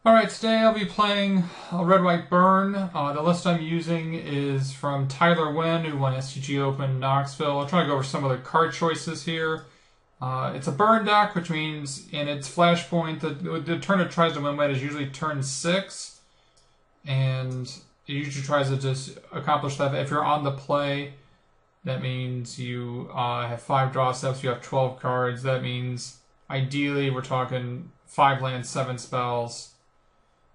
Alright, today I'll be playing Red White Burn. The list I'm using is from Tyler Wynn, who won SCG Open Knoxville. I'll try to go over some of the card choices here. It's a burn deck, which means in its flashpoint, the turn it tries to win with is usually turn 6. And it usually tries to just accomplish that. If you're on the play, that means you have 5 draw steps, you have 12 cards. That means, ideally, we're talking 5 lands, 7 spells.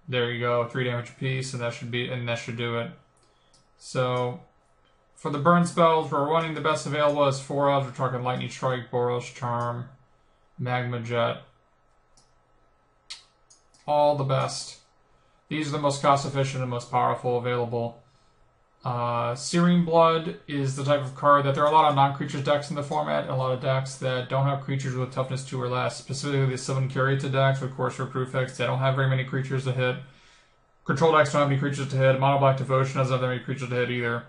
There you go, 3 damage apiece, and that should do it. So, for the burn spells, we're running the best available as 4 odds. We're talking Lightning Strike, Boros Charm, Magma Jet. All the best. These are the most cost efficient and most powerful available. Searing Blood is the type of card that there are a lot of non-creatures decks in the format, and a lot of decks that don't have creatures with toughness 2 or less, specifically the Sylvan Curator decks with Corsair Prefix. They don't have very many creatures to hit. Control decks don't have any creatures to hit. Mono Black Devotion doesn't have that many creatures to hit either.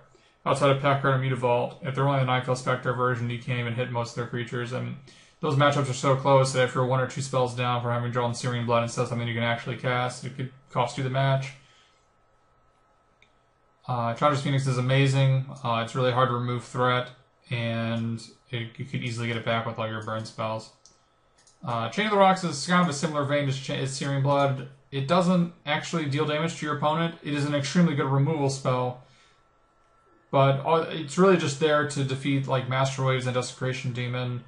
Outside of Packard and Mutavault, if they're only the Ninefell Spectre version, you can't even hit most of their creatures. And those matchups are so close that if you're 1 or 2 spells down for having drawn Searing Blood instead of something you can actually cast, it could cost you the match. Chandra's Phoenix is amazing. It's really hard to remove threat, and you could easily get it back with all your burn spells. Chain of the Rocks is kind of a similar vein as Searing Blood. It doesn't actually deal damage to your opponent. It is an extremely good removal spell, but it's really just there to defeat like Master Waves and Desecration Demon,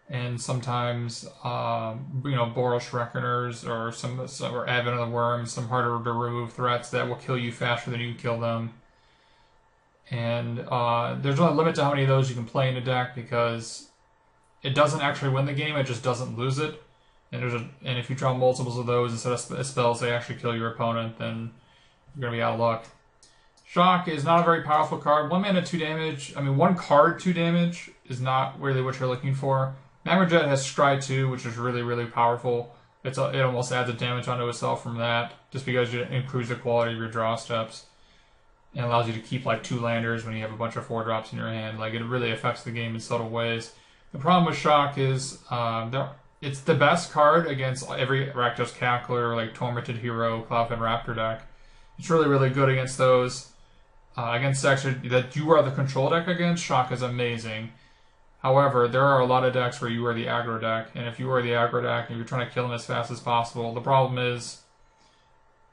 and sometimes Boros Reckoners or Advent of the Worm, some harder to remove threats that will kill you faster than you can kill them. And there's no limit to how many of those you can play in a deck because it doesn't actually win the game, it just doesn't lose it. And if you draw multiples of those instead of spells they actually kill your opponent, then you're going to be out of luck. Shock is not a very powerful card. 1 mana, 2 damage. I mean, 1 card, 2 damage is not really what you're looking for. Magma Jet has Scry 2, which is really, really powerful. It almost adds a damage onto itself from that, just because it improves the quality of your draw steps. And allows you to keep like 2 landers when you have a bunch of 4-drops in your hand. Like, it really affects the game in subtle ways. The problem with Shock is it's the best card against every Rakdos Cackler, like Tormented Hero, Cloudfin Raptor deck. It's really, really good against those. Against decks that you are the control deck against, Shock is amazing. However, there are a lot of decks where you are the aggro deck, and if you are the aggro deck and you're trying to kill them as fast as possible, the problem is,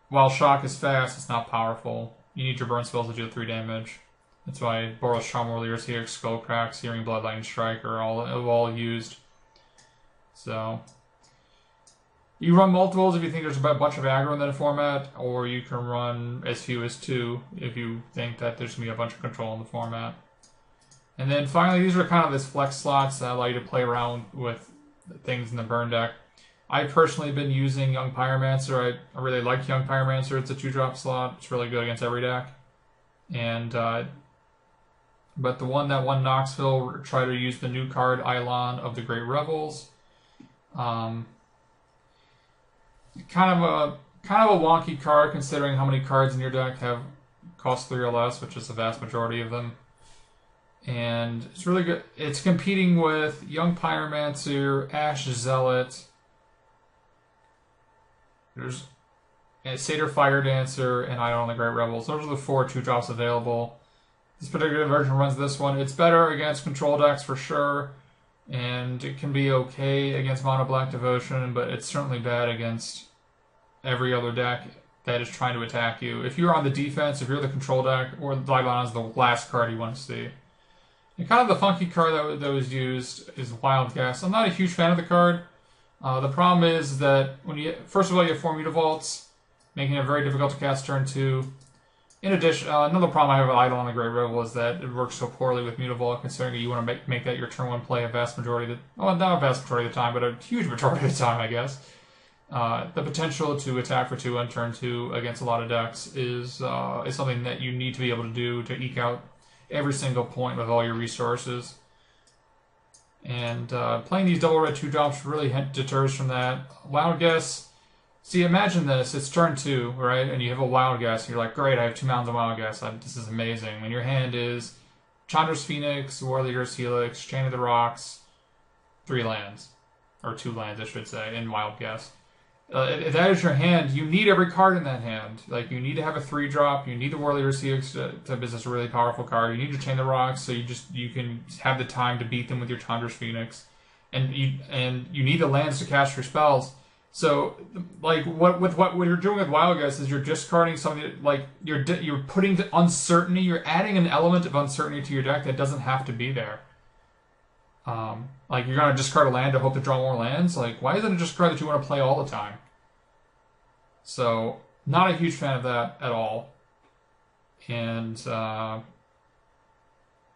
while Shock is fast, it's not powerful. You need your burn spells to deal 3 damage. That's why Boros Charm Warriors here, Skullcrack, Searing Blood, Lightning Strike are all used. So, you run multiples if you think there's a bunch of aggro in that format, or you can run as few as 2 if you think that there's going to be a bunch of control in the format. And then finally, these are kind of these flex slots that allow you to play around with things in the burn deck. I've personally been using Young Pyromancer. I really like Young Pyromancer. It's a 2-drop slot. It's really good against every deck. And but the one that won Knoxville tried to use the new card Eidolon of the Great Revels. Kind of a wonky card considering how many cards in your deck have cost 3 or less, which is the vast majority of them. And it's really good. It's competing with Young Pyromancer, Ash Zealot. There's Satyr Fire Dancer, and Eidolon the Great Rebels. Those are the 4 2-drops available. This particular version runs this one. It's better against control decks for sure, and it can be okay against Mono Black Devotion, but it's certainly bad against every other deck that is trying to attack you. If you're on the defense, if you're the control deck, or Eidolon is the last card you want to see. And kind of the funky card that was used is Wild Guess. I'm not a huge fan of the card. The problem is that first of all, you have 4 Mutavaults, making it very difficult to cast turn 2. In addition, another problem I have with Eidolon the Great Revel is that it works so poorly with Mutavault, considering you want to make that your turn 1 play a vast majority of the... Well, not a vast majority of the time, but a huge majority of the time, I guess. The potential to attack for 2 on turn 2 against a lot of decks is something that you need to be able to do to eke out every single point with all your resources. And playing these double red 2-drops really deters from that. Wild Guess. See, imagine this. It's turn 2, right? And you have a Wild Guess. And you're like, great, I have 2 mounds of Wild Guess. This is amazing. And your hand is Chandra's Phoenix, Warleader's Helix, Chain of the Rocks, 3 lands. Or 2 lands, I should say, in Wild Guess. If that is your hand, you need every card in that hand. Like, you need to have a 3-drop. You need the Warrior's Helix to this a really powerful card. You need to Chain the Rocks so you can have the time to beat them with your Chandra's Phoenix, and you need the lands to cast your spells. So, like, what you're doing with Wild Guess is you're discarding something that, like, you're putting the uncertainty. You're adding an element of uncertainty to your deck that doesn't have to be there. Like, you're going to discard a land to hope to draw more lands? Like, why isn't it just a card that you want to play all the time? So, not a huge fan of that at all. And,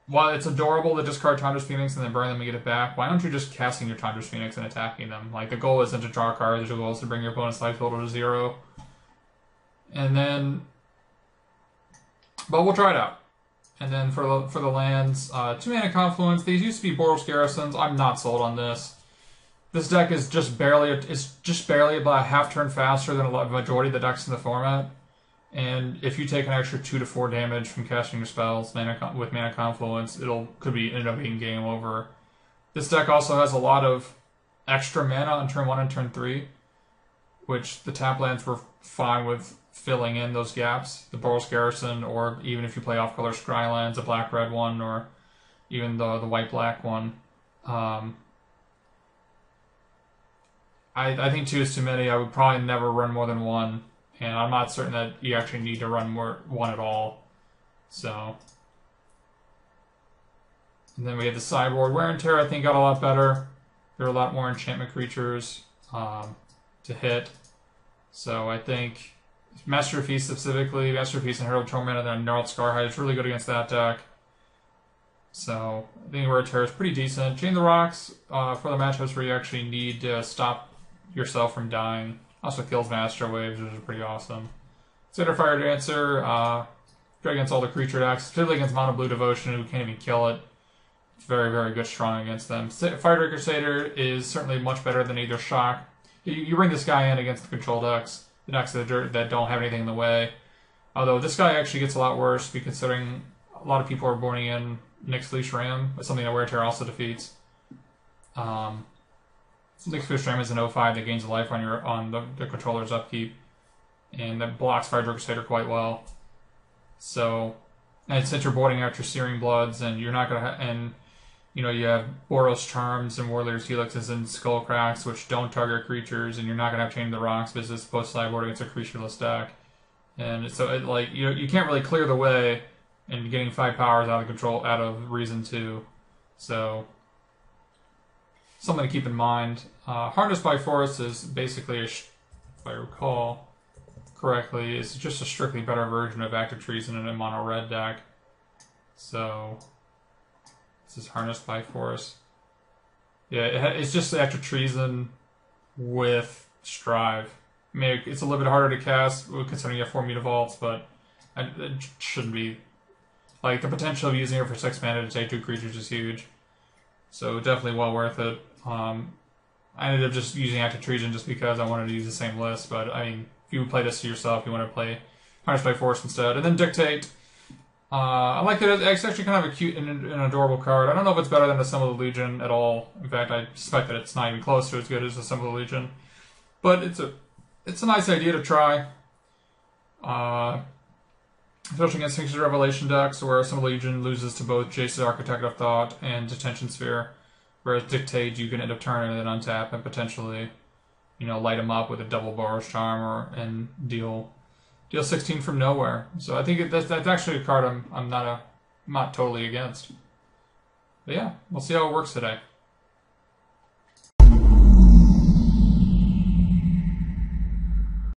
while it's adorable to discard Chandra's Phoenix and then burn them and get it back, why aren't you just casting your Chandra's Phoenix and attacking them? Like, the goal isn't to draw cards, the goal is to bring your opponent's life total to 0. And then... But we'll try it out. And then for the lands, 2-mana Confluence. These used to be Boros Garrisons. I'm not sold on this. This deck is just barely about a half turn faster than a majority of the decks in the format. And if you take an extra 2 to 4 damage from casting your spells with Mana Confluence, could end up being game over. This deck also has a lot of extra mana on turn 1 and turn 3, which the tap lands were fine with filling in those gaps. The Boros Garrison, or even if you play off-color Scrylands, a black-red one, or even the white-black one. I think 2 is too many. I would probably never run more than 1, and I'm not certain that you actually need to run one at all. So, and then we have the sideboard. Wear and Tear, I think, got a lot better. There are a lot more enchantment creatures to hit. So I think Master of Feast specifically, Master of Feast and Herald Torment, and then Gnarled Scarhide is really good against that deck. So I think Wear and Tear is pretty decent. Chain the Rocks for the matchups where you actually need to stop yourself from dying. Also kills Master Waves, which is pretty awesome. Cinder Fire Dancer, good against all the creature decks, particularly against Mono Blue Devotion, who can't even kill it. It's very, very good strong against them. Firedraker Satyr is certainly much better than either Shock. You bring this guy in against the control decks, the decks that don't have anything in the way. Although this guy actually gets a lot worse, considering a lot of people are boarding in Nyx Leash Ram, something that Wear and Tear also defeats. Nyx Leash Ram is an 0/5 that gains a life on the controller's upkeep, and that blocks Firedraker Satyr quite well. So, and since you're boarding out your Searing Bloods, and you're not gonna you have Boros Charms and Warrior's Helixes and Skullcracks, which don't target creatures, and you're not gonna have Chain the Rocks because it's post sideboard against a creatureless deck, and so you can't really clear the way, and getting 5 powers out of Reason 2, so something to keep in mind. Harnessed by Force is basically, if I recall correctly, is just a strictly better version of Active Treason in a mono red deck. So this is Harnessed by Force. Yeah, it's just Active Treason with Strive. I mean, it's a little bit harder to cast considering you have 4 Mutavaults, but it shouldn't be. Like, the potential of using it for 6 mana to take 2 creatures is huge. So definitely well worth it. I ended up just using Active Treason just because I wanted to use the same list, but I mean, if you play this to yourself, you want to play Harnessed by Force instead. And then Dictate. I like that it's actually kind of a cute and an adorable card. I don't know if it's better than Assemble the Legion at all. In fact, I suspect that it's not even close to as good as Assemble the Legion. But it's a nice idea to try. Especially against Sphinx's Revelation decks, where Assemble the Legion loses to both Jace's Architect of Thought and Detention Sphere. Whereas Dictate, you can end up turning and then untap and potentially, light them up with a double Boros Charm and deal 16 from nowhere. So I think that's actually a card I'm not totally against. But yeah, we'll see how it works today.